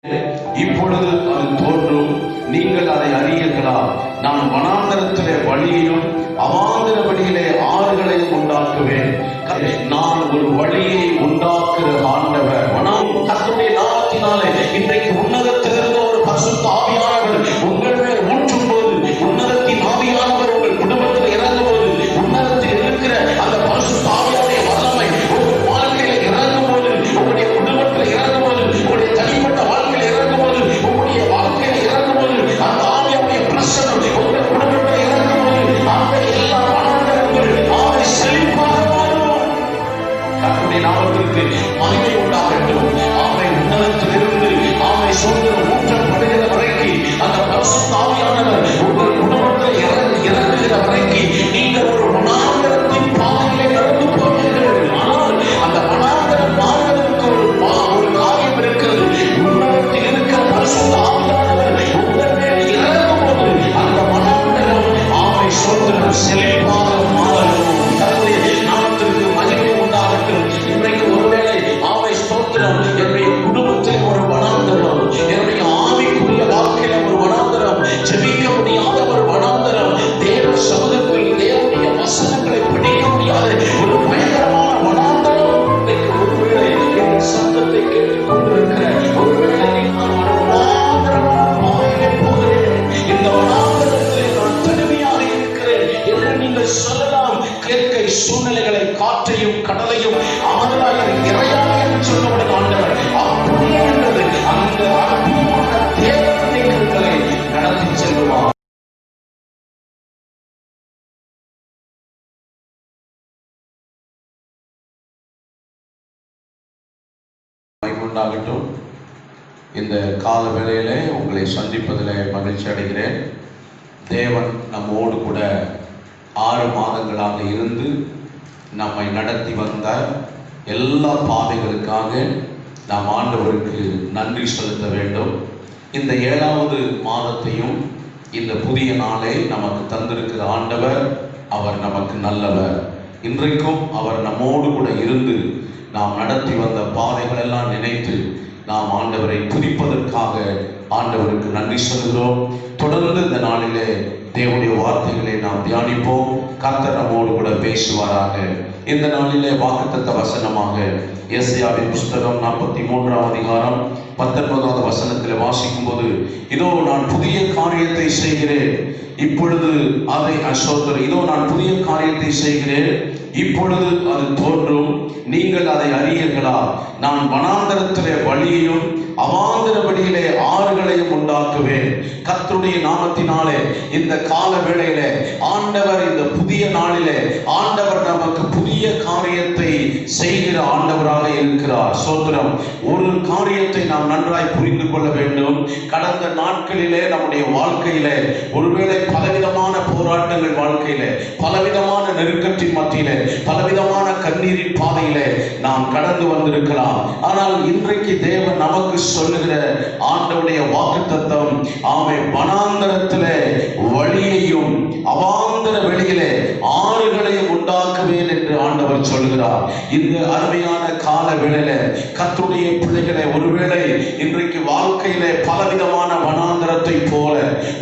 இப்பொழுது அது தோன்றும், நீங்கள் அதை அறியீர்களா? நான் வனாந்தரத்திலே வழியையும் அவாந்தர வழியிலே ஆறுகளையும் உண்டாக்குவேன். நான் ஒரு வழியை உண்டாக்குற ஆண்டவர். கர்த்தருடைய நாமத்தினாலே இன்றைக்கு உன்னதத்திலிருந்து ஒரு பரிசுத்த ஆவியானவர் உங்கள் மேல் ஊற்றும் போது, உன்னதத்தின் ஆவியானவர் உங்கள் குடும்பத்தில் இறங்கும் போது, உன்னதத்தில் இருக்கிற அந்த பரிசுத்த ஆவியானுடைய வல்லமை உங்கள் வாழ்க்கையில இறங்கும் போது, உங்களுடைய குடும்பத்தில் இறங்கும் போது, உங்களுடைய தனிப்பட்ட வாழ்க்கையில் இறங்கும் போது, உங்களுடைய வாழ்க்கையில் இறங்கும் போது, அந்த ஆவியானுடைய பிரசன்னம் உங்கள் குடும்பத்தில் இறங்கும் போது, அந்த எல்லா வனாந்தரங்கள் ஆவி செழிப்பாக மாறும். கர்த்தருடைய நாமத்திற்கு மகிமை உண்டாகட்டும். ஆமை உன்னதத்திலிருந்து ஆமை சுதந்திரம் ஊற்றப்படுகிற வரைக்கும், அந்த பரிசுத்த ஆவியானவர் உங்கள் குடும்பத்தில் இறங்குகிற வரைக்கும் நீங்கள் ஒரு வனாந்தரத்தின் பாதையிலே நடந்து போவீர்கள். ஆனால் அந்த வனாந்தரம் மாறுவதற்கு ஒரு காரியம் இருக்கிறது. உன்னதத்தில் இருக்கிற பரிசுத்த ஆவியானவர் உங்கள் மேல் இறங்கும் போது அந்த வனாந்தரம் ஆமை சுதந்திரம் செழிப்பாக மாறும். கர்த்தருடைய நாமத்திற்கு மகிமை உண்டாகட்டும். இன்றைக்கு ஒருவேளை ஆமை ஸ்தோத்திரம், என்னுடைய குடும்பத்தில் ஒரு வனாந்தரம், என்னுடைய ஆவிக்குரிய வாழ்க்கையில ஒரு வனாந்தரம், ஜெபிக்க முடியாத ஒரு வனாந்தரம், தேவ சமூகத்தில் தேவனுடைய வசனங்களை படிக்க முடியாத ஒரு பயங்கரமான வனாந்தரம். இன்றைக்கு ஒருவேளை இந்த சத்தத்தை கேட்டுக் கொண்டிருக்கிற ஒருவேளை நான் ஒரு வனாந்தரமான பாதையிலே போகிறேன், இந்த வனாந்தரத்திலே நான் தனிமையாக இருக்கிறேன் என்று நீங்கள் சொல்லலாம். இயற்கை சூழ்நிலைகளை, காற்றையும் கடலையும் அமர்ந்தாய் இறையாக என்று சொல்லப்படும் ஆண்டவர் அப்படியே என்றது அந்த அற்புதமான தேவனுடைய கருங்களை நடத்தி செல்லுவார். உண்டாகட்டும். இந்த கால வேளையிலே உங்களை சந்திப்பதில் மகிழ்ச்சி அடைகிறேன். தேவன் நம்மோடு கூட 6 மாதங்களாக இருந்து நம்மை நடத்தி வந்த எல்லா பாதைகளுக்காக நாம் ஆண்டவருக்கு நன்றி செலுத்த வேண்டும். இந்த 7வது மாதத்தையும் இந்த புதிய நாளை நமக்கு தந்திருக்கிற ஆண்டவர் அவர் நமக்கு நல்லவர். இன்றைக்கும் அவர் நம்மோடு கூட இருந்து நாம் நடத்தி வந்த பாதைகள் எல்லாம் நினைத்து நாம் ஆண்டவரை துதிப்பதற்காக ஆண்டவருக்கு நன்றி சொல்கிறோம். தொடர்ந்து இந்த நாளிலே தேவனுடைய வார்த்தைகளை நாம் தியானிப்போம். கர்த்தர் நம்மோடு கூட பேசுவாராக. இந்த நாளிலே வாக்குத்தத்த வசனமாக எசேயாவின் புஸ்தகம் 43ஆம் அதிகாரம் 19வது வசனத்தில் வாசிக்கும் போது, இதோ நான் புதிய காரியத்தை செய்கிறேன், இப்பொழுது அதை இதோ நான் புதிய காரியத்தை செய்கிறேன், இப்பொழுது அது தோன்றும், நீங்கள் அதை அறியீர்களா? நான் வனாந்தரத்திலே வழியையும் அவாந்தர வழியிலே ஆறுகளையும் உண்டாக்குவேன். கர்த்தருடைய நாமத்தினாலே இந்த கால வேளையிலே ஆண்டவர் இந்த புதிய நாளிலே ஆண்டவர் நமக்கு புதிய காரியத்தை செய்கிற ஆண்டவராக இருக்கிறார். சோத்திரம். ஒரு காரியத்தை நாம் நன்றாய் புரிந்து கொள்ள வேண்டும். கடந்த நாட்களிலே நம்முடைய வாழ்க்கையிலே ஒருவேளை பலவிதமான போராட்டங்கள், வாழ்க்கையிலே பலவிதமான நெருக்கத்தின் மத்தியிலே பலவிதமான கண்ணீரின் பாதையிலே நாம் கடந்து வந்திருக்கலாம். ஆனால் இன்றைக்கு தேவன் நமக்கு சொல்லுகிற ஆண்டவருடைய வாக்குத்தத்தம், ஆமை வனாந்தரத்திலே வழியையும் அவாந்தர வெளியிலே ஆறுகளையும் உண்டாக்குவேன் என்று ஆண்டவர் சொல்கிறார். இந்த அருமையான கால வேளையில கர்த்தருடைய பிள்ளைகளை, ஒருவேளை இன்றைக்கு வாழ்க்கையிலே பலவிதமான வனாந்தரத்தை போல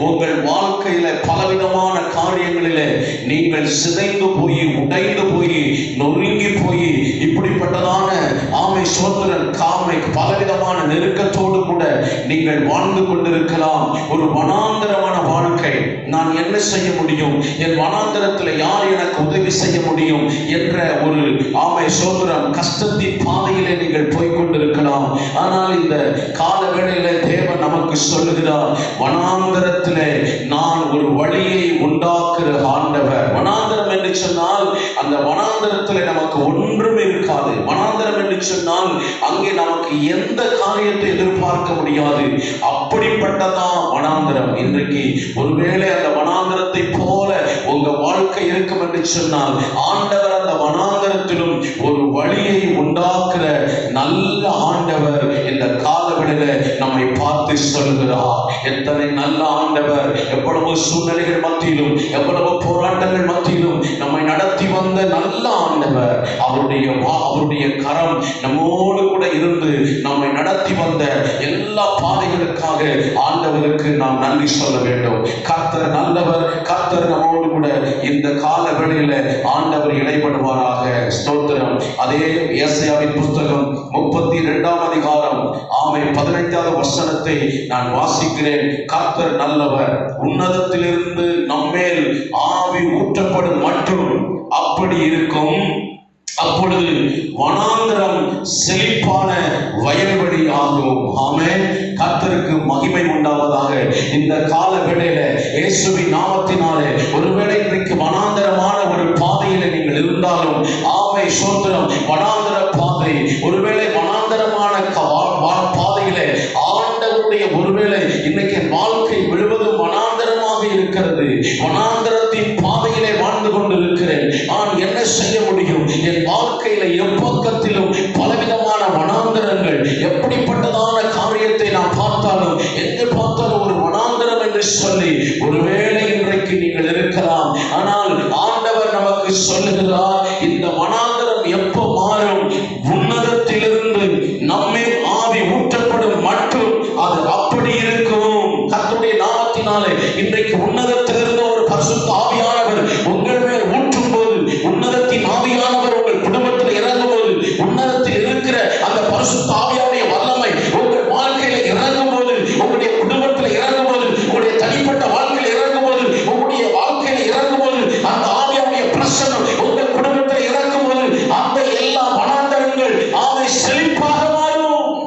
உங்கள் வாழ்க்கையில பலவிதமான காரியங்களிலே நீங்கள் சிதைந்து போய், உடைந்து போய், நொறுங்கி போய், இப்படிப்பட்டதான ஆமை சோதரன் காமை பலவிதமான நெருக்கத்தோடு கூட நீங்கள் வாழ்ந்து கொண்டிருக்கலாம். ஒரு வனாந்தரமான வாழ்க்கை, நான் என்ன செய்ய முடியும், என் வனாந்தரத்தில் யார் எனக்கு உதவி செய்ய முடியும் என்ற ஒரு ஆமை சோதரம் கஷ்டத்தின் பாதையிலே நீங்கள் போய்கொண்டிருக்கலாம். ஆனால் இந்த கால வேளையில தேவன் நமக்கு சொல்லுகிறார், வனாந்தரத்திலே நான் ஒரு வழியை உண்டாக்குற ஆண்டவர். வனாந்தரம் என்று சொன்னால் அந்த வனாந்தரத்தில் நமக்கு ஒன்றும் இருக்காது. வனாந்தரம் என்று சொன்னால் அங்கே நமக்கு எந்த காரியத்தை எதிர்பார்க்க முடியாது. அப்படிப்பட்டதான் வனாந்தரம். இன்றைக்கு ஒருவேளை அந்த வனாந்தரத்தை போல உங்க வாழ்க்கை இருக்கும் என்று சொன்னால் ஆண்டவர் அந்த வனாந்தரத்திலும் ஒரு வழியை உண்டாக்குற நல்ல ஆண்டவர் இந்த காலவெளியில நம்மை பார்த்து சொல்கிறார். எத்தனை நல்ல ஆண்டவர்! எவ்வளவு சூழ்நிலைகள் மத்தியிலும், எவ்வளவு போராட்டங்கள் மத்தியிலும் நம்மை நடத்தி வந்த நல்ல ஆண்டவர். அவருடைய கரம் நம்மோடு கூட இருந்து நம்மை நடத்தி வந்த எல்லா எல்லா பாதைகளுக்காக ஆண்டவருக்கு நாம் நன்றி சொல்ல வேண்டும். கர்த்தர் நல்லவர். கர்த்தர் நம்மோடு கூட இந்த கால வேளையில ஆண்டவர் இடைப்படுவாராக. ஸ்தோத்திரம். அதே ஏசாயாவின் புஸ்தகம் 32ஆம் அதிகாரம் 15வது வசனத்தை நான் வாசிக்கிறேன். கர்த்தர் நல்லவர், உன்னதத்திலிருந்து நம்மேல் ஆவி ஊற்றப்படும் மற்றும் அப்படி இருக்கும். அப்பொழுது வனாந்தரம் செழிப்பான வயல்வெளி ஆகும். ஆமென். கர்த்தருக்கு மகிமை உண்டாவதாக. இந்த கால வேளையில இயேசுவின் நாமத்தினாலே ஒருவேளை இன்றைக்கு வனாந்தரமான ஒரு பாதையில நீங்கள் இருந்தாலும், ஆமை சோத்திரம், வனாந்தர பாதை, ஒருவேளை வனாந்தரமான பாதையில ஆண்டவருடைய ஒருவேளை இன்னைக்கு வாழ்க்கை முழுவதும் வனாந்தரமாக இருக்கிறது. வனாந்தரத்தின் பாதையிலே வாழ்ந்து கொண்டிருக்கிறேன். நான் என்ன செய்ய முடியும்? என் வாழ்க்கையில எப்பக்கத்திலும் பலவிதமான வனாந்தரங்கள், எப்படிப்பட்டதான காரியத்தை நான் பார்த்தாலும், எங்கு பார்த்தாலும் ஒரு வனாந்தரம் என்று சொல்லி ஒருவேளை இன்றைக்கு நீங்கள் இருக்கலாம். ஆனால் ஆண்டவர் நமக்கு சொல்லுகிறார், இந்த வனாந்தரம் எப்போ மாறும்? உன்னதத்திலிருந்து நம்மை ஆவி ஊற்றப்படும் மட்டும் அது அப்படி இருக்கும். கர்த்தருடைய நாமத்தினாலே இன்றைக்கு உன்னதத்திலிருந்து ஒரு பரிசுத்த ஆவியானவர் உங்கள் மேல் ஊற்றும் போது, உன்னதத்தின் ஆவியானவர் உங்கள் குடும்பத்தில் இறங்கும் போது, உன்னதத்தில் இருக்கிற அந்த பரிசுத்த ஆவியானுடைய வல்லமை உங்கள் வாழ்க்கையில இறங்கும் போது, உங்களுடைய குடும்பத்தில் இறங்கும் போது, உங்களுடைய தனிப்பட்ட வாழ்க்கையில் இறங்கும் போது, உங்களுடைய வாழ்க்கையில இறங்கும் போது, அந்த ஆவியானுடைய பிரசன்னம் உங்கள் குடும்பத்தில் இறங்கும் போது, அந்த எல்லா வனாந்தரங்கள் ஆமை செழிப்பாக மாறும்.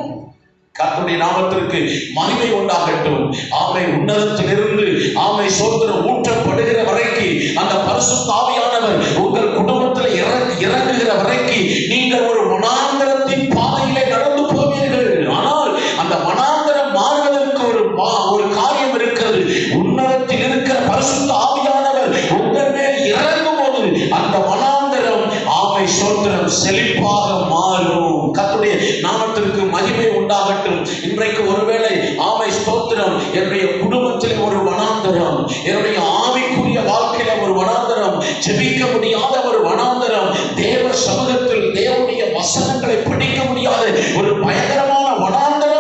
கர்த்தருடைய நாமத்திற்கு மகிமை உண்டாகட்டும். ஆமை உன்னதத்திலிருந்து ஆமை சோத்திரம் ஊற்றப்படுகிற வரைக்கும், அந்த பரிசுத்த ஆவியானவர் உங்கள் குடும்பத்தில் இறங்குகிற வரைக்கும் நீங்கள் ஒரு வனாந்தரத்தின் பாதையிலே நடந்து போவீர்கள். ஆனால் அந்த வனாந்தரம் மாறுவதற்கு ஒரு காரியம் இருக்கிறது. உன்னதத்தில் இருக்கிற பரிசுத்த ஆவியானவர் உங்கள் மேல் இறங்கும் போது அந்த வனாந்தரம் ஆமை சோத்திரம் செழிப்பாக மாறும். கர்த்தருடைய நாமத்திற்கு மகிமை உண்டாகட்டும். இன்றைக்கு ஒருவேளை ஆமை ஸ்தோத்திரம், என்னுடைய குடும்பத்தில் ஒரு வனாந்தரம், என்னுடைய ஆவிக்குரிய வாழ்க்கையில ஒரு வனாந்தரம், ஜெபிக்க முடியாத ஒரு வனாந்தரம், தேவ சமூகத்தில் தேவனுடைய வசனங்களை படிக்க முடியாத ஒரு பயங்கரமான வனாந்தரம்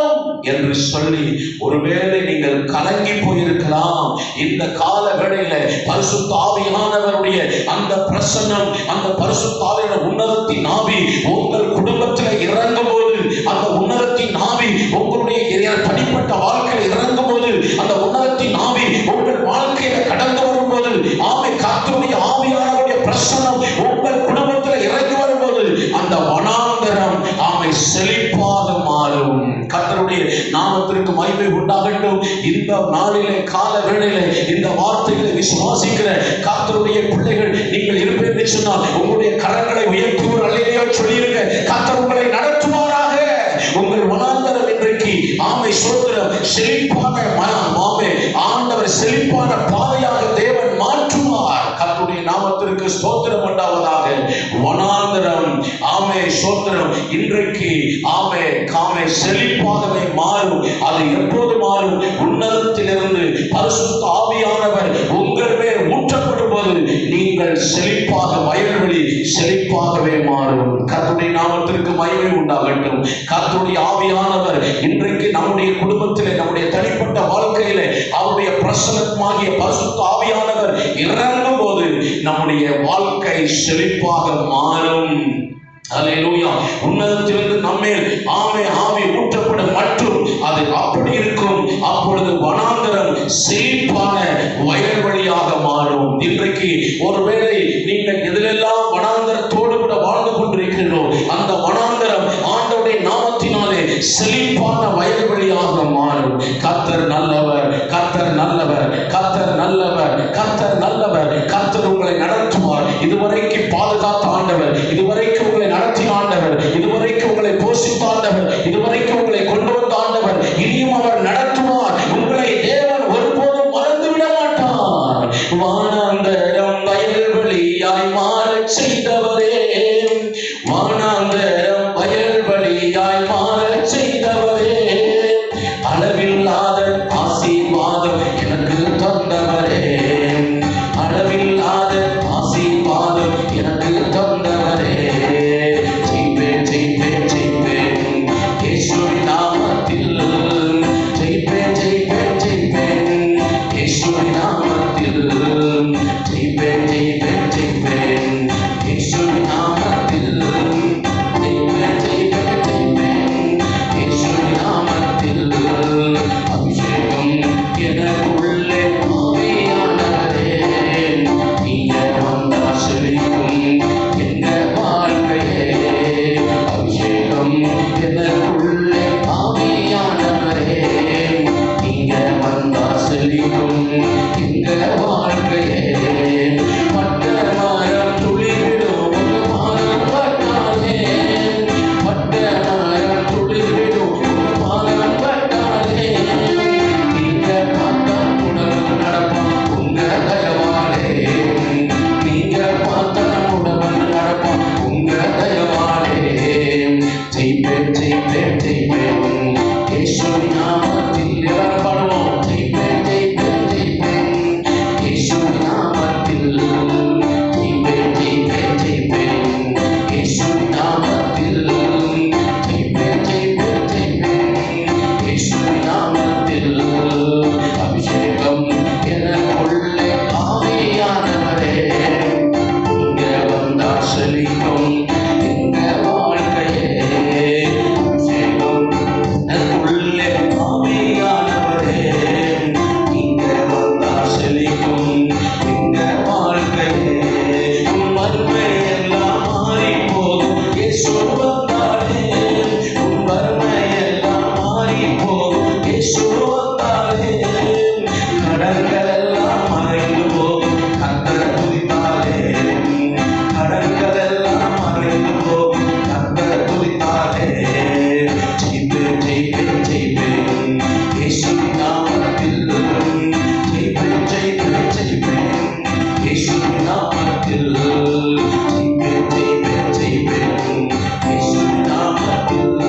என்று சொல்லி ஒருவேளை நீங்கள் கலங்கி போயிருக்கலாம். இந்த கால வேளையில பரிசுத்த ஆவியானவருடைய அந்த பிரசன்னம், அந்த பரிசுத்த ஆவியான உன்னதத்தின் ஆவி உங்கள் குடும்பத்தில் இறங்கும் போது, அந்த உன்னதத்தின் ஆவி உங்களுடைய தனிப்பட்ட வாழ்க்கையில் இறங்கும் போது, அந்த உன்னதத்தின் ஆவி உங்கள் வாழ்க்கையில கடந்து வரும்போது, ஆமை கர்த்தருடைய ஆவியானவருடைய பிரசன்னம் உங்கள் குடும்பத்தில் இறங்கி வரும்போது, அந்த வனாந்தரம் ஆமை செழிப்பாக மாறும். கர்த்தருடைய நாமத்திற்கு மகிமை உண்டாகட்டும். இந்த நாளிலே கால வேளையிலே இந்த வார்த்தைகளை விசுவாசிக்கிற கர்த்தருடைய பிள்ளைகள் நீங்கள் இருப்பேன் சொன்னால் உங்களுடைய கரங்களை உயர்த்தி ஒரு அல்லேலூயா சொல்லியிருங்க. கர்த்தர் உங்களை நடத்துவாராக. உங்கள் வனாந்தரம் இன்றைக்கு ஆமை சோத்திரம் செழிப்பான ஆமை ஆண்டவர் செழிப்பான பாதையாக தேவன் மாற்றுவார். கர்த்தருடைய நாமத்திற்கு ஸ்தோத்திரம் உண்டாவதாக. வனாந்தரம் ஆமை சோத்திரம் இன்றைக்கு ஆமை காமை செழிப்பாகவே மாறும். அது எப்போது மாறும்? உன்னதத்திலிருந்து பரிசுத்த ஆவியானவர் உங்கள் மேல் ஊற்றப்படும் போது நீங்கள் செழிப்பாக, வயல்வெளி செழிப்பாகவே மாறும். கர்த்தருடைய நாமத்திற்கு மகிமை உண்டாகட்டும். கர்த்தருடைய ஆவியானவர் இன்றைக்கு நம்முடைய குடும்பத்திலே, நம்முடைய தனிப்பட்ட வாழ்க்கையிலே அவருடைய பிரசன்னமாகிய பரிசுத்த ஆவியானவர் இறங்கும் போது நம்முடைய வாழ்க்கை செழிப்பாக மாறும். அல்லேலூயா. உன்னதத்திலிருந்து நம்மேல் ஆவி ஊற்றப்படும் மற்றும் அது அப்படி இருக்கும். அப்பொழுது வனாந்தரம் செழிப்பான வயல்வெளியாக மாறும். இன்றைக்கு ஒருவேளை நீங்கள் எதிலெல்லாம் வனாந்தரத்தோடு கூட வாழ்ந்து கொண்டிருக்கிறீர்களோ, அந்த வனாந்தரம் ஆண்டவருடைய நாமத்தினாலே செழிப்பான வயல்வெளியாக மாறும். கர்த்தர் நல்லவர், கர்த்தர் நல்லவர், கர்த்தர் நல்லவர், கர்த்தர் நல்லவர். கர்த்தர் உங்களை நடத்துவார். இதுவரைக்கும் பாதுகாத்த ஆண்டவர், இதுவரைக்கும் உங்களை நடத்தின ஆண்டவர், இதுவரைக்கும் உங்களை போஷித்த ஆண்டவர், இதுவரைக்கும் உங்களை கொண்டு வந்த ஆண்டவர், இனியும் அவர் நடத்துவார். உங்களை தேவன் ஒருபோதும் மறந்துவிட மாட்டார். வானாந்தரம் வயல்வெளியாய் மாறச் செய்தவரே, வானாந்தரம் வயல்வெளியாய் மாறச் செய்தவரே, அளவில்லாத ஆசீர்வாதம் எனக்கு தந்தவரே, அளவில்லாத ஆசீர்வாதம் எனக்கு தந்தவரே. ஜெயிப்பேன் ஜெயிப்பேன் ஜெயிப்பேன், இயேசு ஜெயிப்பேன் ஜெயிப்பேன் ஜெயிப்பேன் இயேசுவின் நாமத்தில். எல்லாரும் பாடுவோம். ஜெயிப்பேன் ஜெயிப்பேன் ஜெயிப்பேன் இயேசுவின் நாமத்தில். ஜெயிப்பேன் ஜெயிப்பேன் ஜெயிப்பேன் இயேசுவின் நாமத்தில். ஜெயிப்பேன் ஜெயிப்பேன் ஜெயிப்பேன் இயேசுவின் நாமத்தில். அபிஷேகம் எனக்குள்ளே ஆவியானவரே, இங்க வந்தா செழிக்கும் எங்க வாழ்க்கையே. அபிஷேகம் எனக்குள்ளே ஆவியானவரே, இங்க வந்தா செழிக்கும் எங்க வாழ்க்கையே. உன் வறுமை எல்லாம் மாறி போகும் இயேசு வந்தாலே. உன் வறுமை எல்லாம் மாறி போகும் இயேசு வந்தாலே. கடன்கள் எல்லாம் மறைந்து போகும் கர்த்தரை துதித்தாலே. கடன்கள் எல்லாம் மறைந்து போகும் கர்த்தரை துதித்தாலே. ஜெயிப்பேன் ஜெயிப்பேன் ஜெயிப்பேன் இயேசுவின் நாமத்தில். ஜெயிப்பேன் ஜெயிப்பேன் ஜெயிப்பேன் இயேசுவின் நாமத்தில். ஜெயிப்பேன் ஜெயிப்பேன் ஜெயிப்பேன் இயேசுவின் நாமத்தில்.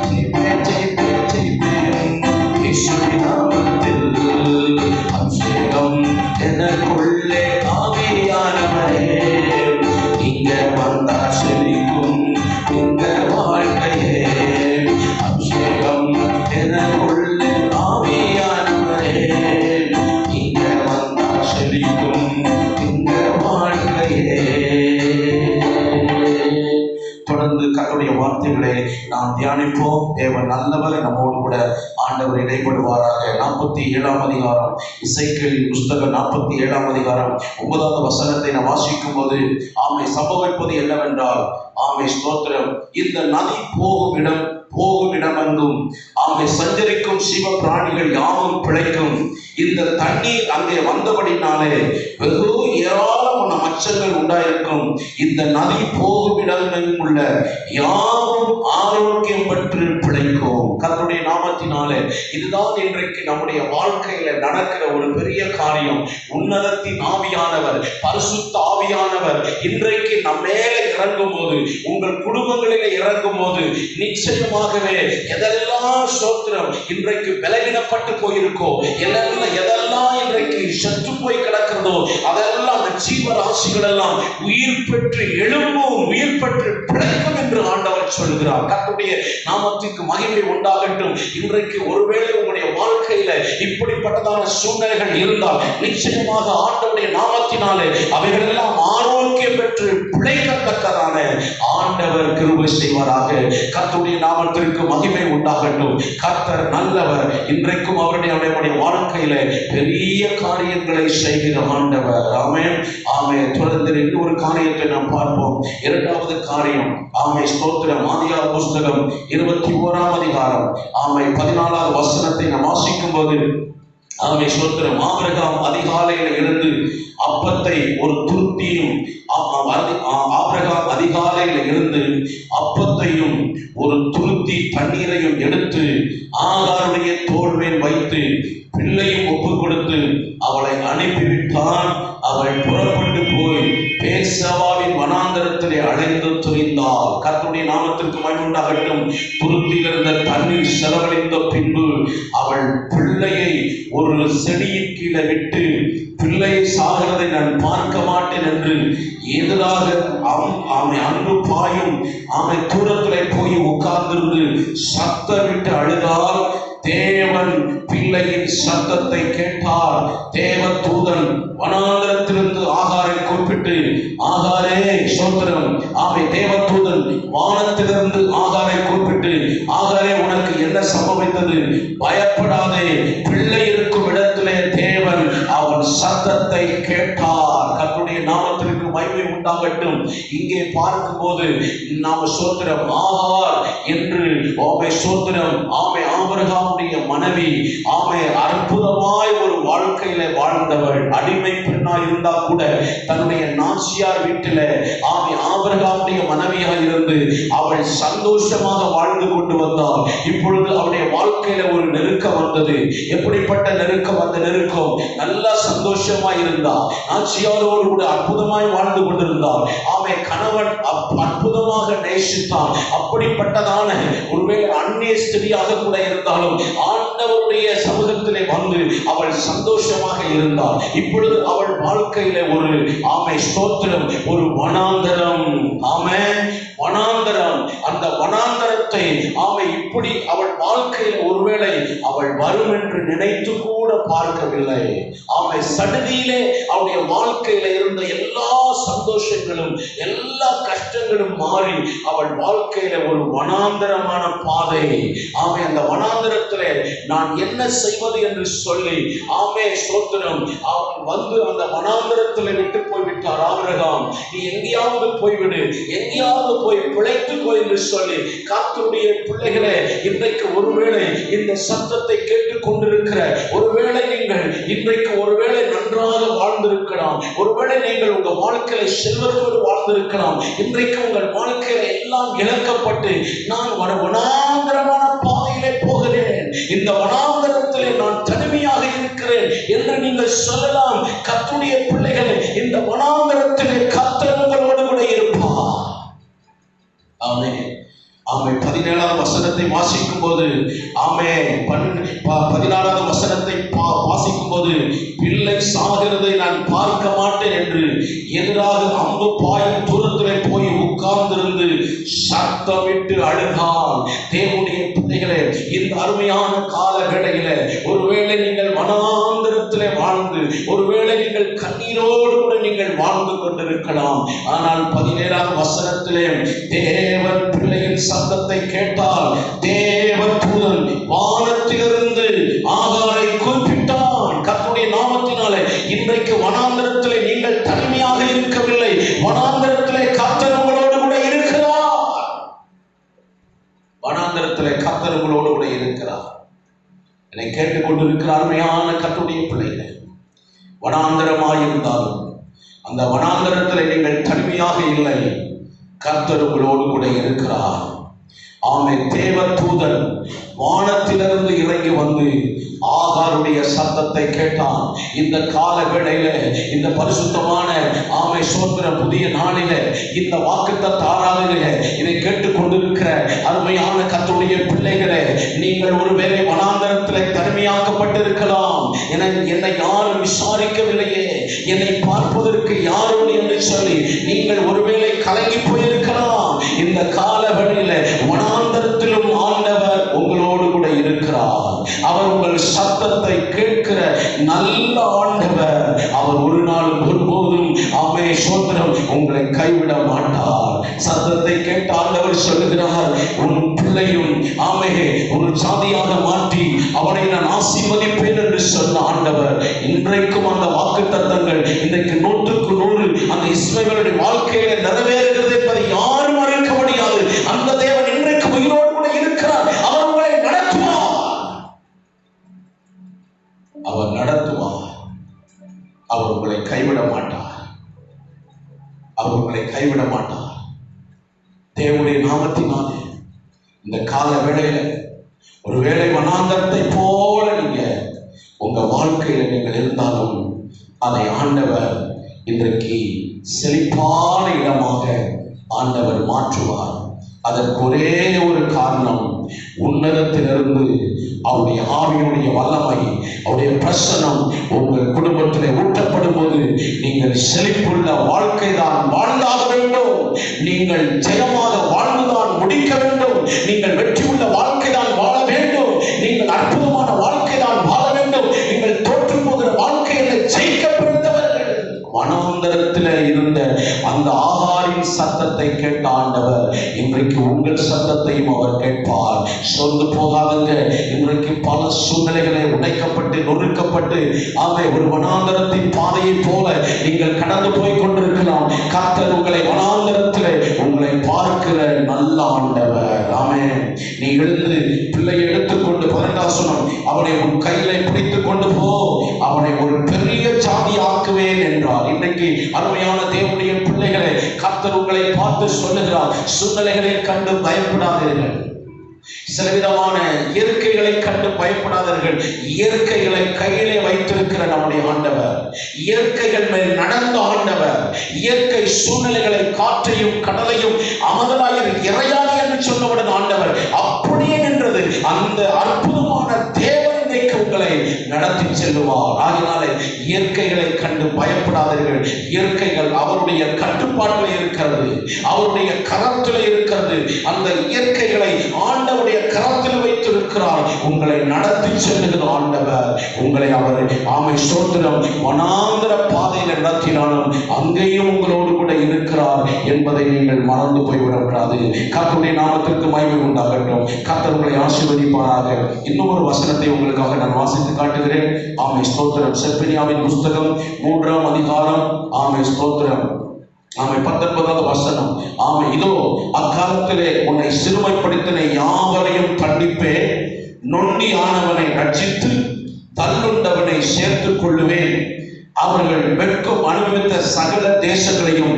ஜெயிப்பேன் ஜெயிப்பேன் ஜெயிப்பேன் இயேசுவின் நாமத்தில். அபிஷேகம் எனக்குள்ளே ஆவியானவரே, இங்க வந்தா செழிக்கும் எங்க வாழ்க்கையே. அபிஷேகம் எனக்குள்ளே ஆவியானவரே, இங்க வந்தா செழிக்கும் எங்க வாழ்க்கையே. தொடர்ந்து கர்த்தருடைய வார்த்தைகளை நாம் தியானிப்போம். தேவன் நல்லவர், நம்மோடு கூட ஆண்டவர் இடைப்படுவாராக. 47ஆம் அதிகாரம், இசைக்கேலின் புஸ்தகம் 47ஆம் அதிகாரம் 9வது வசனத்தை நாம் வாசிக்கும் போது ஆமை சம்பவிப்பது என்னவென்றால், ஆமை ஸ்தோத்திரம், இந்த நதி போகும் இடமெங்கும் ஆமை சஞ்சரிக்கும் சிவ பிராணிகள் யாவும் பிழைக்கும். இந்த தண்ணீர் அங்கே வந்தபடினாலே வெகு ஏராளமான மச்சங்கள் உண்டாயிருக்கும். இந்த நதி போகும் இடமெங்கும் உள்ள யாவும் ஆரோக்கியம் பெற்று பிழைக்கும். கர்த்தருடைய நாமத்தினாலே இதுதான் இன்றைக்கு நம்முடைய வாழ்க்கையில நடக்கிற ஒரு பெரிய காரியம். உன்னதத்தின் ஆவியானவர், பரிசுத்த ஆவியானவர் இன்றைக்கு நம்மேல இறங்கும் போது, உங்கள் குடும்பங்களிலே இறங்கும் போது நிச்சயமாகவே எதெல்லாம் ஸ்தோத்திரம் இன்றைக்கு பலவீனப்பட்டு போயிருக்கோ, எதெல்லாம் இன்றைக்கு சற்று போய் கிடக்கிறதோ, அதெல்லாம் ஜீவராசிகள் எல்லாம் உயிர் பெற்று எழும்பும், உயிர் பெற்று பிழைக்கும் என்று ஆண்டவர் சொல்கிறார். கர்த்தருடைய நாமத்துக்கு மகிமை உண்டாகட்டும். இன்றைக்கு ஒருவேளை உங்களுடைய வாழ்க்கையில இப்படிப்பட்டதான சூழ்நிலைகள் இருந்தால் நிச்சயமாக ஆண்டவருடைய நாமத்தினாலே அவைகள் எல்லாம் ஆரோக்கியம் பெற்று பிழைக்கத்தக்கதான ஆண்டவர் கிருபை செய்வாராக. கர்த்தருடைய நாமத்திற்கு மகிமை உண்டாகட்டும். கர்த்தர் நல்லவர். இன்றைக்கும் அவருடைய வாழ்க்கையில பெரிய காரியங்களை செய்கிற ஆண்டவர். ஆமென் ஆமென். தொடர்ந்து இன்னொரு காரியத்தை நாம் பார்ப்போம். இரண்டாவது காரியம், ஆமென் ஸ்தோத்திரம், ஆதியாகம புஸ்தகம் 21ஆம் அதிகாரம் 14வது வசனத்தை நாம் வாசிக்கும் போது, ஆமென் ஸ்தோத்திரம், ஆபிரகாம் அதிகாலையில் எழுந்து அப்பத்தை ஒரு துருத்தியும், ஆபிரகாம் அதிகாலையில் எழுந்து அப்பத்தையும் ஒரு துருத்தி தண்ணீரையும் எடுத்து ஆகாருடைய தோள்மேல் வைத்து பிள்ளையும் ஒப்பு கொடுத்து அவளை அனுப்பிவிட்டான். அவள் புறப்பட்டு போய் பேர்சபாவின் வனாந்தரத்திலே அடைந்து துரிந்தாள். கர்த்தருடைய நாமத்திற்கு மகிமை உண்டாகட்டும். துருத்தியில் இருந்த தண்ணீர் செலவழிந்த பின்பு அவள் பிள்ளையை ஒரு செடியின் கீழே விட்டு, பிள்ளையை சாகிறதை நான் பார்க்க மாட்டேன் என்று எதிராக அன்பு பாயும் தூரத்திலே போய் உட்கார்ந்திருந்து சத்தமிட்டு அழுதால் தேவன் பிள்ளையின் சத்தத்தை கேட்டார். தேவ தூதன் வனாந்தரத்திலிருந்து ஆகாரை கூப்பிட்டு, ஆகாரே ஸ்தோத்திரம், தேவ தூதன் வானத்திலிருந்து ஆகாரை கூப்பிட்டு, ஆகாரே உனக்கு என்ன சம்பவித்தது? பயப்படாதே, பிள்ளை இருக்கும் இடத்திலே தேவன் அவன் சத்தத்தை கேட்டார். கர்த்தருடைய நாமத்திற்கு மகிமை உண்டாகட்டும். இங்கே பார்க்கும் போது நாம ஸ்தோத்திரம், ஆகார் என்று ஸ்தோத்திரம், ஆபிரகாமுடைய மனைவி அற்புதமாய் ஒரு வாழ்க்கையில வாழ்ந்தவள். அடிமை பெண்ணா இருந்தா கூட தன்னுடைய நாச்சியார் வீட்டில ஆபிரகாமுடைய மனைவியாக இருந்து அவள் சந்தோஷமாக வாழ்ந்து கொண்டு வந்தாள். இப்பொழுது அவருடைய வாழ்க்கையில ஒரு நெருக்கம் வந்தது. எப்படிப்பட்ட நெருக்கம்? அந்த நெருக்கம் நல்லா சந்தோஷமாய் இருந்தா, நாச்சியாரோடு கூட அற்புதமாய் வாழ்ந்து கொண்டிருந்தார். ஆமே, கணவன் அற்புதமாக நேசித்தான். அப்படிப்பட்டதான ஒருவேளை அந்நிய ஸ்திரியாக கூட இருந்தாலும் ஆண்டவருடைய சமூகத்திலே வந்து அவள் சந்தோஷமாக இருந்தாள். இப்பொழுது அவள் வாழ்க்கையில ஒரு ஸ்தோத்திரம், ஒரு வனாந்தரம். வனாந்தரம். அந்த வனாந்தரத்தை இப்படி அவள் வாழ்க்கையில் ஒருவேளை அவள் வரும் என்று நினைத்து கூட பார்க்கவில்லை. சடுதியிலே அவளுடைய வாழ்க்கையில இருந்த எல்லா சந்தோஷங்களும் எல்லா கஷ்டங்களும் மாறி அவள் வாழ்க்கையில ஒரு வனாந்தரமான பாதை. அந்த வனாந்தரத்திலே நான் என்ன செய்வது என்று சொல்லி ஸ்தோத்திரம், அவன் வந்து அந்த வனாந்தரத்தில் விட்டு போய்விட்டார். ஆபிரகாம், நீ எங்கேயாவது போய்விடு, எங்கேயாவது போய் பிழைத்துக்கோ என்று சொல்லி கர்த்தருடைய பிள்ளைகளே, இன்றைக்கு ஒருவேளை இந்த சத்தத்தை கேட்டுக் கொண்டிருக்கிற ஒருவேளை நீங்கள் இன்றைக்கு ஒருவேளை நன்றாக வாழ்ந்திருக்கலாம், ஒருவேளை நீங்கள் உங்கள் வாழ்க்கையில செல்வத்தோடு வாழ்ந்திருக்கலாம். இன்றைக்கு உங்கள் வாழ்க்கையில எல்லாம் இழக்கப்பட்டு நான் ஒரு வனாந்தரமான பாதையிலே போகிறேன், இந்த வனாந்தரத்திலே நான் தனிமையாக இருக்கிறேன் என்று நீங்கள் சொல்லலாம். கர்த்தருடைய பிள்ளைகளே, இந்த வனாந்தரத்திலே கர்த்தர் உங்களோடு கூட இருப்பார். ஆமென். 17வது வசனத்தை வாசிக்கும் போது 16வது வசனத்தை வாசிக்கும் போது, பிள்ளை சாகிறதை நான் பார்க்க மாட்டேன் என்று எதிராக அம்பு பாயும் தூரத்திலே போய் உட்கார்ந்திருந்து சத்தமிட்டு அழுகான். தேவனுடைய பிள்ளைகளே, இந்த அருமையான கால வேளையில ஒருவேளை நீங்கள் வனாந்தரத்திலே வாழ்ந்து, ஒருவேளை நீங்கள் கண்ணீரோடு கூட நீங்கள் வாழ்ந்து கொண்டிருக்கலாம். ஆனால் 17வது வசனத்திலே தேவன் பிள்ளையின் சத்தத்தை கேட்டால் தேவ தூதன் வானத்திலிருந்து ஆகாரை குறிப்பிட்டான். கர்த்தருடைய நாமத்தினாலே இன்றைக்கு வனாந்தரத்திலே நீங்கள் தனிமையாக இருக்கவில்லை. வனாந்தரத்திலே கர்த்தர் உங்களோடு கூட இருக்கிறார். வனாந்தரத்திலே கர்த்தர் உங்களோடு கூட இருக்கிறார். என்னை கேட்டுக்கொண்டிருக்கிற அருமையான கர்த்தருடைய பிள்ளைகளே, வனாந்தரமாயிருந்தாலும் அந்த வனாந்தரத்திலே நீங்கள் தனிமையாக இல்லை, கர்த்தர் உங்களோடு கூட இருக்கிறார். தேவ தூதன் வானத்திலிருந்து இறங்கி வந்து ஆகாருடைய சத்தத்தை கேட்டான். இந்த கால வேளையில, இந்த பரிசுத்தமான சோதர புதிய நாளில, இந்த வாக்குத்தத்த ஆராதனையில இதை கேட்டுக் கொண்டிருக்கிற அருமையான கர்த்தருடைய பிள்ளைகளே, நீங்கள் ஒருவேளை வனாந்தரத்தில் தனிமையாக்கப்பட்டிருக்கலாம். என்னை யாரும் விசாரிக்கவில்லையே, என்னை பார்ப்பதற்கு யாரும் என்று சொல்லி நீங்கள் ஒருவேளை கலங்கி போயிருக்கலாம். இந்த கால வேளையில வனாந்தரத்திலும் ஆண்டவர் உங்களோடு கூட இருக்கிறார். அவர் உங்கள் சத்தத்தை கேட்கிற நல்ல ஆண்டவர். அவர் ஒரு நாளும் ஒருபோதும் சோதரம் உங்களை கைவிட மாட்டார். சத்தத்தை கேட்ட ஆண்டவர் சொல்லுகிறார், உன் பிள்ளையும் ஒரு சாதியாக மாற்றி அவனை நான் ஆசீர்வதிப்பேன் என்று சொன்ன ஆண்டவர் இன்றைக்கும் அந்த வாக்குத்தத்தங்கள் இன்றைக்கு 100க்கு 100 அந்த இஸ்ரவேலுடைய வாழ்க்கையில நிறைவேறுகிறது என்பதை யாரும் மறுக்க முடியாது. அந்த தேவன் இன்றைக்கு உயிரோடு கூட இருக்கிறார். அவர் உங்களை நடத்துவார். அவர் நடத்துவார். அவர் உங்களை கைவிட மாட்டார். அவர் உங்களை கைவிட மாட்டார். தேவனுடைய நாமத்தினாலே இந்த கால வேளையில ஒருவேளை வனாந்தரத்தை போல நீங்க உங்க வாழ்க்கையில நீங்கள் இருந்தாலும் அதை ஆண்டவர் இன்றைக்கு செழிப்பான இடமாக ஆண்டவர் மாற்றுவார். அதற்கு ஒரே ஒரு காரணம், உன்னதத்திலிருந்து அவருடைய ஆவியுடைய வல்லமை, அவருடைய பிரசன்னம் உங்கள் குடும்பத்திலே ஊட்டப்படும் போது நீங்கள் செழிப்புள்ள வாழ்க்கை தான் வாழ்ந்தாக வேண்டும். நீங்கள் ஜெயமாக வாழ்ந்துதான் முடிக்க வேண்டும். நீங்கள் வெற்றி உள்ள வாழ்க்கை தான் வாழ வேண்டும். நீங்கள் அற்புதமான வாழ்க்கை தான் வாழ வேண்டும். நீங்கள் தோற்று போகிற வாழ்க்கையை ஜெயிக்க பிறந்தவர்கள். வனாந்தரத்தில் இருந்த அந்த ஆகாரின் சத்தத்தை கேட்ட ஆண்டவர் இன்றைக்கு உங்கள் சத்தத்தையும் அவர் கேட்பார். சொந்து போகாதுங்க. இன்றைக்கு பல சூழ்நிலைகளை உடைக்கப்பட்டு நொறுக்கப்பட்டு ஒரு வனாந்தரத்தின் பாதையை போல நீங்கள் கடந்து போய் கொண்டிருக்கலாம். கர்த்தர் உங்களை வனாந்தரத்தில் உங்களை பார்க்கிற நல்ல ஆண்டவர். நீ எழுந்து பிள்ளையை எடுத்துக்கொண்டு 12 அவனை உன் கையில பிடித்துக் கொண்டு போ, அவனை ஒரு பெரிய சாதி ஆக்குவேன் என்றார். இன்றைக்கு அருமையான தேவனுடைய பிள்ளைகளை கர்த்தர் உங்களை பார்த்து சொல்லுகிறார், சூழ்நிலைகளை கண்டு பயப்படாதீர்கள், சில விதமான இயற்கைகளை கண்டு பயப்படாதீர்கள். இயற்கைகளை கையிலே வைத்திருக்கிற நம்முடைய ஆண்டவர், இயற்கைகள் மேல் நடந்த ஆண்டவர், இயற்கை சூழ்நிலைகளை, காற்றையும் கடலையும் அமதலாய் இறையாது என்று சொன்னவுடன் ஆண்டவர் அப்படியே நின்றது. அந்த அற்புதமான தேவன் உங்களை நடத்தி செல்லுவார். ஆகினாலே இயற்கைகளை கண்டு பயப்படாதீர்கள். இயற்கைகள் அவருடைய கட்டுப்பாட்டில் இருக்கிறது, அவருடைய கரத்தில் இருக்கிறது. அந்த இயற்கைகளை ஆண்டவருடைய கரத்தில் வைத்திருக்கிறார். உங்களை நடத்தி செல்லுகிற ஆண்டவர் உங்களை அவர் ஆமை ஸ்தோத்திரம் வனாந்தர பாதையில் நடத்தினாலும் அங்கேயும் உங்களோடு கூட இருக்கிறார் என்பதை நீங்கள் மறந்து போய்விடக்கூடாது. கர்த்தருடைய நாமத்திற்கு மகிமை உண்டாகட்டும். கர்த்தர் உங்களை ஆசீர்வதிப்பாராக. இன்னொரு வசனத்தை உங்களுக்காக நான் வாசித்து காட்டுகிறேன். ஆமை ஸ்தோத்திரம். செப்பனியாவின் புஸ்தகம் 3ஆம் அதிகாரம். ஆமை ஸ்தோத்திரம். ஆமை 19வது வசனம். ஆமை இதோ அக்காலத்திலே உன்னை சிறுமைப்படுத்தின யாவரையும் தண்டிப்பேன், நொண்டி ஆனவனை ரட்சித்து தள்ளுண்டவனை சேர்த்துக் கொள்ளுவேன். அவர்கள் வெட்கம் அனுபவித்த சகல தேசங்களையும்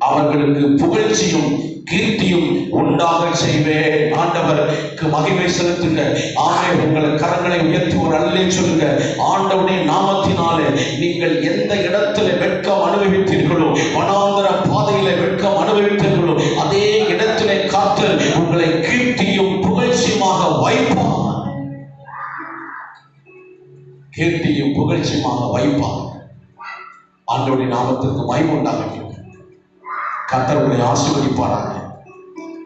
அவர்களுக்கு புகழ்ச்சியும் கீர்த்தியும் உண்டாக செய்வேன். ஆண்டவருக்கு மகிமை செலுத்துங்க. ஆமே, உங்கள் கரங்களை உயர்த்தி ஒரு அல்லே சொல்லுங்க. ஆண்டவருடைய நாமத்தினாலே நீங்கள் எந்த இடத்துல வெட்கம் அனுபவித்தீர்களோ, வனாந்தர பாதையில வெட்கம் அனுபவித்தீர்களோ, அதே இடத்திலே காத்து உங்களை கீர்த்தியும் புகழ்ச்சியுமாக வைப்பார். கீர்த்தியும் புகழ்ச்சியுமாக வைப்பார். ஆண்டவருடைய நாமத்திற்கு மகிமை உண்டாகட்டும். கர்த்தரை ஆசீர்வதிப்பாராக.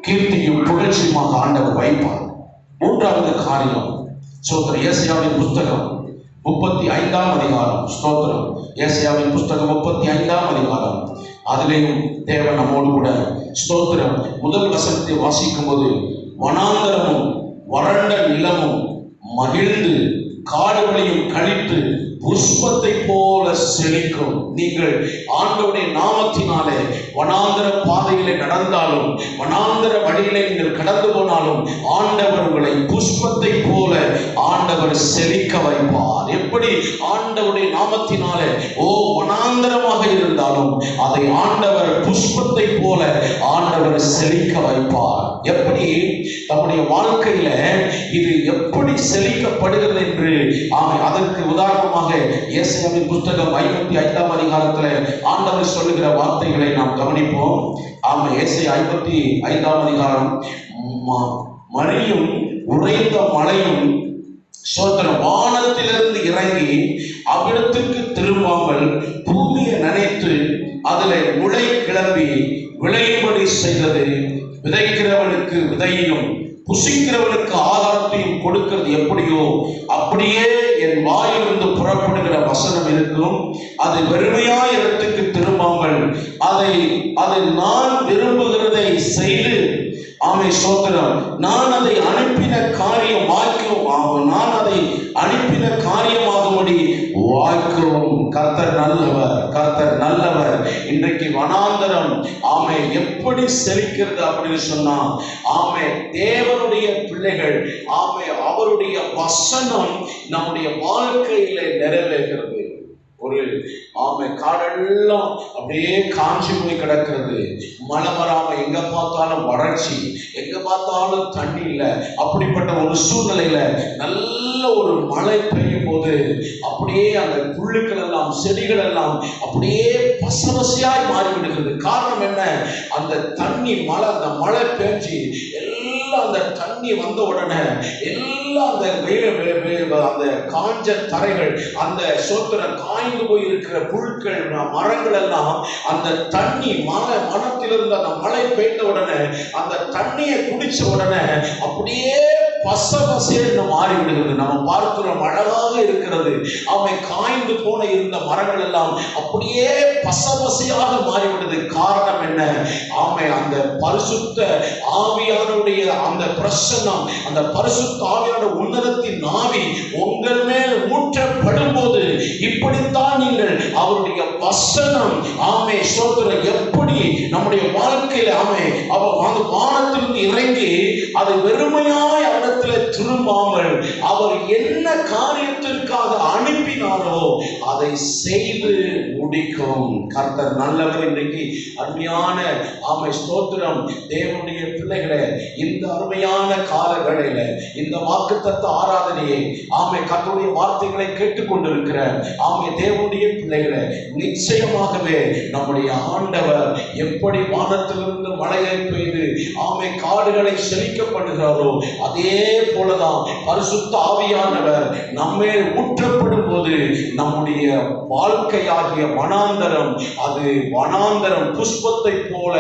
கீர்த்தியும் புகழ்ச்சியுமாக ஆண்டவர் வைப்பார். 3வது காரியம் ஸ்தோத்திரம். ஏசாயாவின் புஸ்தகம் 35ஆம் அதிகாரம். ஸ்தோத்திரம். ஏசாயாவின் புஸ்தகம் 35ஆம் அதிகாரம். அதிலேயும் தேவன் நம்மோடு கூட ஸ்தோத்திரம். முதல் வசனத்தை வாசிக்கும் போது வனாந்தரமும் வறண்ட நிலமும் மகிழ்ந்து காடுகளையும் கழித்து புஷ்பத்தை போல செழிக்கும். நீங்கள் ஆண்டவருடைய நாமத்தினாலே வனாந்தர பாதையிலே நடந்தாலும், வனாந்தர வழியிலே நீங்கள் கடந்து போனாலும், ஆண்டவர் உங்களை புஷ்பத்தை போல ஆண்டவர் செழிக்க வைப்பார். எப்படி ஆண்டவருடைய நாமத்தினாலே வனாந்தரமாக இருந்தாலும் அதை ஆண்டவர் புஷ்பத்தை போல ஆண்டவர் செழிக்க வைப்பார். எப்படி நம்முடைய வாழ்க்கையில இது எப்படி செழிக்கப்படுகிறது என்று அதற்கு உதாரணமாக ஏசாயாவின் புஸ்தகம் 55ஆம் அதிகாரத்தில் ஆண்டவர் சொல்லுகிற வார்த்தைகளை நாம் கவனிப்போம். ஏசாயா 55ஆம் அதிகாரம். மழையும் உறைந்த மழையும் சோதரம் வானத்திலிருந்து இறங்கி அவ்விடத்திற்கு திரும்பாமல் பூமியை நனைத்து அதில் முளை கிளம்பி விளையும்படி செய்தது. விதைக்கிறவனுக்கு விதையையும் புசிக்கிறவனுக்கு ஆகாரத்தையும் கொடுக்கிறது எப்படியோ அப்படியே என் வாயிலிருந்து புறப்படுகிற வசனம் இருக்கும். அது வெறுமையா இடத்துக்கு திரும்பாமல் அதை நான் விரும்புகிறதை செய்து ஆமை சோதரம் நான் அதை அனுப்பின காரியம் வாய்க்கும். நான் அதை அனுப்பின காரியமாகும்படி வாய்க்கும். கர்த்தர் நல்லவர், கர்த்தர் நல்லவர். இன்றைக்கு வனாந்தரம் ஆமை எப்படி செழிக்கிறது அப்படின்னு சொன்னா, ஆமை தேவனுடைய பிள்ளைகள் ஆமை அவருடைய வசனம் நம்முடைய வாழ்க்கையில நிறைவேறுகிறது. ஒரு ஆமை காடெல்லாம் அப்படியே காஞ்சி போய் கிடக்கிறது. மழை வராம எங்க பார்த்தாலும் வறட்சி, எங்க பார்த்தாலும் தண்ணி இல்லை. அப்படிப்பட்ட ஒரு சூழ்நிலையில நல்ல ஒரு மழை பெய்யும் போது அப்படியே அந்த புல்லுக்கள் எல்லாம் செடிகள் எல்லாம் அப்படியே பசவசையாய் மாறிவிடுகிறது. காரணம் என்ன? அந்த தண்ணி அந்த மழை பெய்ஞ்சி எல்லாம் அந்த தண்ணி வந்த உடனே எல்லாம் அந்த காஞ்ச தரைகள், அந்த சோத்திர காய்ந்து போய் இருக்கிற புல்கள் மரங்கள் எல்லாம் அந்த தண்ணி மனத்திலிருந்து அந்த மழை பெய்த உடனே அந்த தண்ணியை குடிச்ச உடனே அப்படியே பசபசேன்னு மாறிவிடுகிறது. நம்ம பார்க்கிறோம், அழகாக இருக்கிறது. அவை காய்ந்து போன இருந்த மரங்கள் எல்லாம் அப்படியே பசபசையாக மாறிவிடுது. காரணம் என்ன? ஆமை அந்த பரிசுத்த ஆவியானுடைய அந்த பிரசன்னம், அந்த பரிசுத்த ஆவியான உன்னதத்தின் ஆவி உங்கள் மேல் ஊற்றப்படும் போது இப்படித்தான் நீங்கள் அவருடைய வசனம் ஆமை சோதனை எப்படி நம்முடைய வாழ்க்கையில ஆமை அவர் வானத்திலிருந்து இறங்கி அதை வெறுமையாய் இடத்துல திரும்பாமல் அவர் என்ன காரியத்திற்காக அனுப்பினாரோ அதை செய்து முடிக்கும். கர்த்தர் நல்லவர். இன்றைக்கு அருமையான ஆமை ஸ்தோத்திரம் தேவனுடைய பிள்ளைகளே, இந்த அருமையான கால வேளையில இந்த வாக்குத்தத்த ஆராதனையை ஆமை கர்த்தருடைய வார்த்தைகளை கேட்டுக்கொண்டிருக்கிற ஆமை தேவனுடைய பிள்ளைகளே, நிச்சயமாகவே நம்முடைய ஆண்டவர் எப்படி வானத்திலிருந்து மழையை பெய்து ஆமை காடுகளை செழிக்க பண்ணுகிறாரோ அதே போலதான் பரிசுத்த ஆவியானவர் நம்மே ஊற்றப்படும் போது நம்முடைய வாழ்க்கையாகிய வனாந்தரம் அது வனாந்தரம் புஷ்பத்தை போல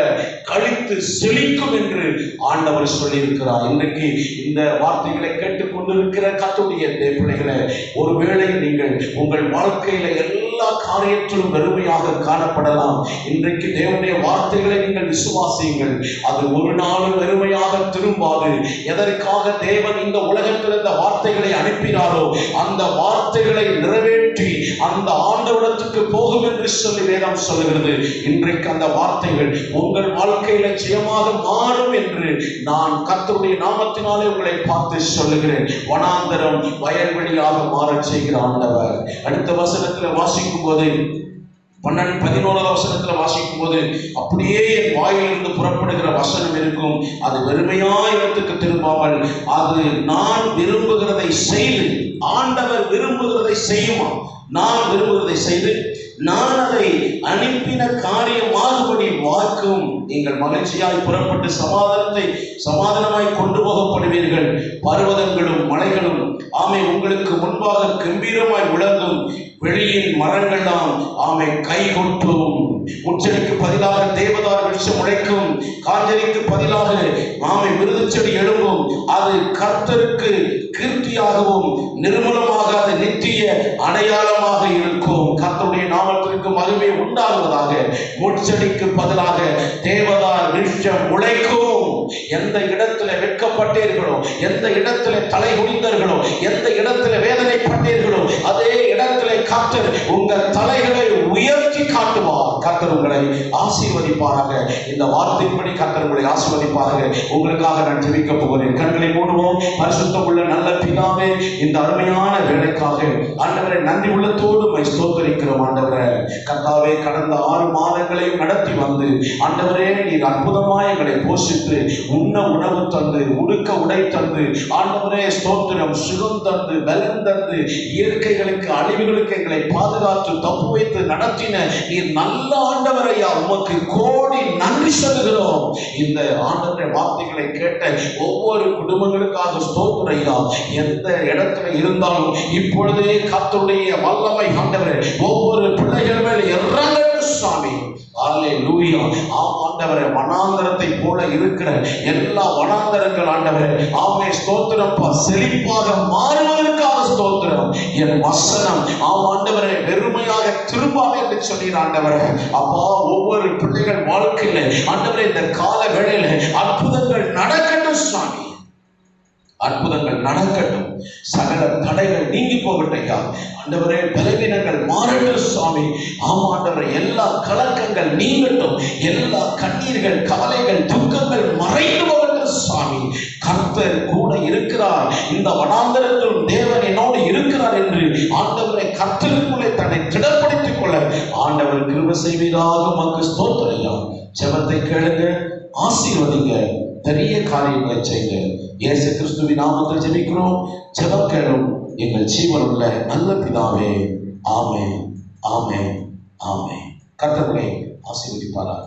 கழித்து செழிக்கும் என்று ஆண்டவர் சொல்லியிருக்கிறார். இன்றைக்கு இந்த வார்த்தைகளை கேட்டுக்கொண்டிருக்கிற கர்த்தருடைய பிள்ளைகளை, ஒருவேளை நீங்கள் உங்கள் வாழ்க்கையில எல்லா காரியத்திலும் வெறுமையாக காணப்படலாம். இன்றைக்கு தேவனுடைய வார்த்தைகளை நீங்கள் விசுவாசியுங்கள். அது ஒரு நாளும் வெறுமையாக திரும்பாது. எதற்காக தேவன் இந்த உலகத்தில் இந்த வார்த்தைகளை அனுப்பினாரோ அந்த வார்த்தைகளை நிறைவேற்றி அந்த ஆண்டவரிடத்துக்கு போகும் என்று சொல்லி வேதம் சொல்லுகிறது. இன்றைக்கு அந்த வார்த்தைகள் உங்கள் வாழ்க்கையில ஜெயமாக மாறும் என்று நான் கர்த்தருடைய நாமத்தினாலே உங்களை பார்த்து சொல்லுகிறேன். வனாந்தரம் வயல்வெளியாக மாறச் செய்கிற ஆண்டவர். அடுத்த வசனத்தில் வாசிக்கும் போது 11வது வசனத்துல வாசிக்கும் போது அப்படியே என் வாயிலிருந்து புறப்படுகிற வசனம் இருக்கும். அது வெறுமையா இடத்துக்கு திரும்பாமல் அது நான் விரும்புகிறதை செய்து, ஆண்டவர் விரும்புகிறதை செய்யுமா, நான் விரும்புகிறதை செய்து நான் அதை அனுப்பின காரியமாகும்படி வாக்கும். நீங்கள் மகிழ்ச்சியாய் புறப்பட்டு சமாதானமாய் கொண்டு போகப்படுவீர்கள். பர்வதங்களும் மலைகளும் ஆமை உங்களுக்கு முன்பாக கம்பீரமாய் விளங்கும். வெளியின் மரங்கள்லாம் ஆமை கை கொட்டும். முச்சடிக்கு பதிலாக தேவதார் விருட்சம் முளைக்கும். காஞ்சரிக்கு பதிலாக ஆமை மிருது செடி எழும்பும். அது கர்த்தருக்கு கீர்த்தியாகவும் நிர்மலமாக அது நித்திய அடையாளமாக இருக்கும். கர்த்தருடைய நாமத்திற்கு மகிமை உண்டாகுவதாக. முச்சடிக்கு பதிலாக தேவதார் விருட்சம் முளைக்கும். எந்த இடத்துல வெட்கப்பட்டீர்களோ, எந்த இடத்துல தலை குனிந்தீர்களோ, எந்த இடத்துல வேதனைப்பட்டீர்களோ அதே இடத்துல கர்த்தர் உங்கள் தலைகளை உயர்த்தி காட்டுவார். கர்த்தர் உங்களை ஆசீர்வதிப்பாராக. இந்த வார்த்தைப்படி கர்த்தர் உங்களை ஆசீர்வதிப்பாராக. உங்களுக்காக நான் ஜெபிக்க போகிறேன். கண்களை மூடுவோம். பரிசுத்தம் உள்ள நல்ல பிதாவே, இந்த அருமையான வேலைக்காக ஆண்டவரை நன்றி உள்ளத்தோடு ஸ்தோத்திரிக்கிறோம். ஆண்டவரே கர்த்தாவே, கடந்த 6 மாதங்களையும் நடத்தி வந்து ஆண்டவரே நீர் அற்புதமாய் எங்களை போஷித்து உண்ண உணவு தந்து உடுக்க உடை தந்து ஆண்டவரே ஸ்தோத்திரம் சுகம் தந்து பலன் தந்து இயற்கைகளுக்கு அழிவுகளுக்கு எங்களை பாதுகாத்து தப்பு வைத்து நடத்தின நீர் நல்ல ஆண்டவரையா, உமக்கு கோடி நன்றி சொல்லுகிறோம். இந்த ஆண்டவருடைய வார்த்தைகளை கேட்ட ஒவ்வொரு குடும்பங்களுக்காக ஸ்தோத்திரையா. எந்த இடத்துல இருந்தாலும் இப்பொழுதே கர்த்தருடைய வல்லமை ஆண்டவரே ஒவ்வொரு பிள்ளைகள் மேல் இறங்கட்டும் சாமி. அல்லேலூயா. ஆண்டவரே, வனாந்தரத்தை போல இருக்கிற எல்லா வனாந்தரங்கள் ஆண்டவரே ஆமே ஸ்தோத்திரம் செழிப்பாக மாறுவதற்காக ஸ்தோத்திரம். என் வசனம் ஆண்டவரே வெறுமையாக திரும்பாது என்று சொன்னீர் ஆண்டவரே. அப்பா, ஒவ்வொரு பிள்ளைகள் வாழ்க்கையில ஆண்டவரே இந்த கால வேளையில அற்புதங்கள் நடக்கட்டும் சாமி. அற்புதங்கள் நடக்கட்டும். சகல தடைகள் நீங்கி போகட்டையா ஆண்டவரே. பலவீனங்கள் மாறட்டும் சுவாமி. ஆமாண்டவரே, எல்லா கலக்கங்கள் நீங்கட்டும். எல்லா கண்ணீர்கள் கவலைகள் துக்கங்கள் மறைந்து போகட்டும் சுவாமி. கர்த்தர் கூட இருக்கிறார். இந்த வனாந்தரத்தில் தேவன் என்னோடு இருக்கிறார் என்று ஆண்டவரை கர்த்தருக்குள்ளே தன்னை திடப்படுத்திக் கொள்ள ஆண்டவர் கிருபை செய்வதாக உமக்கு ஸ்தோத்திரம். ஜெபத்தை கேளுங்க, ஆசீர்வதிங்க, பெரிய காரியங்களை செய்யுங்க. இயேசு கிறிஸ்துவின் நாமத்தில் ஜெபிக்கிறோம். ஜெபம் கேளும் எங்கள் ஜீவனுள்ள நல்ல பிதாவே. ஆமென், ஆமென், ஆமென். கர்த்தரை ஆசீர்வதிப்பாராக.